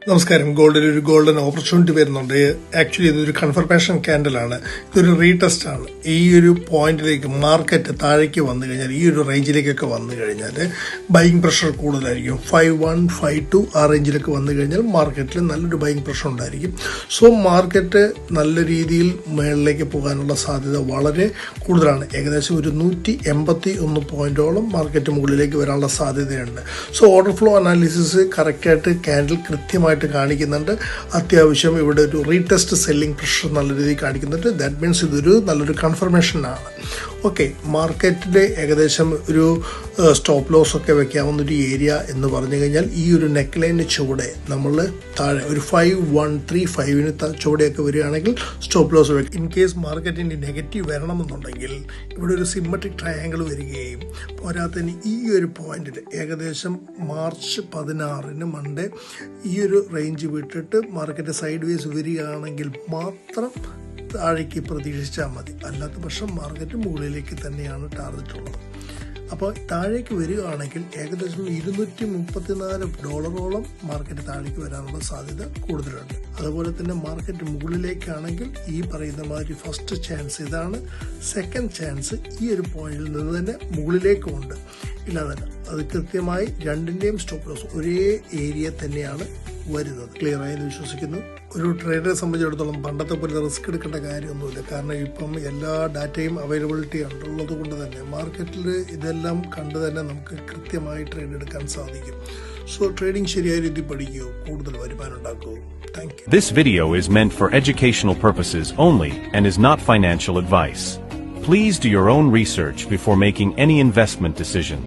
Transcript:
നമസ്കാരം. ഗോൾഡിൽ ഒരു golden opportunity വരുന്നുണ്ട്. ആക്ച്വലി ഇതൊരു കൺഫർമേഷൻ ക്യാൻഡലാണ്. ഇതൊരു റീടെസ്റ്റ് ആണ്. ഈ ഒരു പോയിന്റിലേക്ക് മാർക്കറ്റ് താഴേക്ക് വന്നു കഴിഞ്ഞാൽ, ഈ ഒരു റേഞ്ചിലേക്കൊക്കെ വന്നു കഴിഞ്ഞാൽ ബൈയിങ് പ്രഷർ കൂടുതലായിരിക്കും. 51, 52 ആ റേഞ്ചിലേക്ക് വന്നു കഴിഞ്ഞാൽ മാർക്കറ്റിൽ നല്ലൊരു ബൈയിങ് പ്രഷർ ഉണ്ടായിരിക്കും. സോ മാർക്കറ്റ് നല്ല രീതിയിൽ മുകളിലേക്ക് പോകാനുള്ള സാധ്യത വളരെ കൂടുതലാണ്. ഏകദേശം ഒരു 181 പോയിന്റോളം മാർക്കറ്റ് മുകളിലേക്ക് വരാനുള്ള സാധ്യതയുണ്ട്. സോ ഓർഡർ ഫ്ലോ അനാലിസിസ് കറക്റ്റായിട്ട് ക്യാൻഡിൽ കൃത്യമായിട്ട് കാണിക്കുന്നുണ്ട്. അത്യാവശ്യം ഇവിടെ ഒരു റീടെസ്റ്റ് സെല്ലിംഗ് പ്രഷർ നല്ല രീതിയിൽ കാണിക്കുന്നുണ്ട്. ദാറ്റ് മീൻസ് ഇതൊരു നല്ലൊരു കൺഫർമേഷനാണ്. ഓക്കെ, മാർക്കറ്റിൽ ഏകദേശം ഒരു സ്റ്റോപ്പ് ലോസ് ഒക്കെ വെക്കാവുന്ന ഒരു ഏരിയ എന്ന് പറഞ്ഞു കഴിഞ്ഞാൽ ഈ ഒരു നെക്ക് ലൈനിന് ചുവടെ നമ്മൾ താഴെ ഒരു 5135 ചുവടെയൊക്കെ വരികയാണെങ്കിൽ സ്റ്റോപ്പ് ലോസ് വെക്കും. ഇൻ കേസ് മാർക്കറ്റിൻ്റെ നെഗറ്റീവ് വരണമെന്നുണ്ടെങ്കിൽ ഇവിടെ ഒരു സിമ്മട്രിക് ട്രയാങ്കിൾ വരികയും പോരാത്തതിന് ഈ ഒരു പോയിന്റിൽ ഏകദേശം മാർച്ച് 16 മൺഡേ ഈ ഒരു റേഞ്ച് വിട്ടിട്ട് മാർക്കറ്റ് സൈഡ് വേസ് വരികയാണെങ്കിൽ മാത്രം താഴേക്ക് പ്രതീക്ഷിച്ചാൽ മതി. അല്ലാത്ത പക്ഷം മാർക്കറ്റ് മുകളിലേക്ക് തന്നെയാണ് ടാർഗറ്റ് ഉള്ളത്. അപ്പോൾ താഴേക്ക് വരികയാണെങ്കിൽ ഏകദേശം $234 മാർക്കറ്റ് താഴേക്ക് വരാനുള്ള സാധ്യത കൂടുതലുണ്ട്. അതുപോലെ തന്നെ മാർക്കറ്റ് മുകളിലേക്കാണെങ്കിൽ ഈ പറയുന്ന മാതിരി ഫസ്റ്റ് ചാൻസ് ഇതാണ്. സെക്കൻഡ് ചാൻസ് ഈ ഒരു പോയിന്റിൽ നിന്ന് തന്നെ മുകളിലേക്കുമുണ്ട്. ഇല്ലാതല്ല, അത് കൃത്യമായി രണ്ടിൻ്റെയും സ്റ്റോപ്പ് ലോസ് ഒരേ ഏരിയ തന്നെയാണ് വരുന്നത്. ക്ലിയർ ആയെന്ന് വിശ്വസിക്കുന്നു. ഒരു ട്രേഡറെ സംബന്ധിച്ചിടത്തോളം പണ്ടത്തെ പോലെ റിസ്ക് എടുക്കേണ്ട കാര്യമൊന്നുമില്ല. കാരണം ഇപ്പം എല്ലാ ഡാറ്റയും അവൈലബിലിറ്റി ഉള്ളത് കൊണ്ട് തന്നെ മാർക്കറ്റിൽ ഇതെല്ലാം കണ്ട് തന്നെ നമുക്ക് കൃത്യമായി ട്രേഡ് എടുക്കാൻ സാധിക്കും. സോ ട്രേഡിംഗ് ശരിയായ രീതിയിൽ പഠിക്കുകയോ കൂടുതൽ വരുമാനം ഉണ്ടാക്കുകയോ. Thank you. This video is meant for educational purposes only and is not financial advice. Please do your own research before making any investment decision.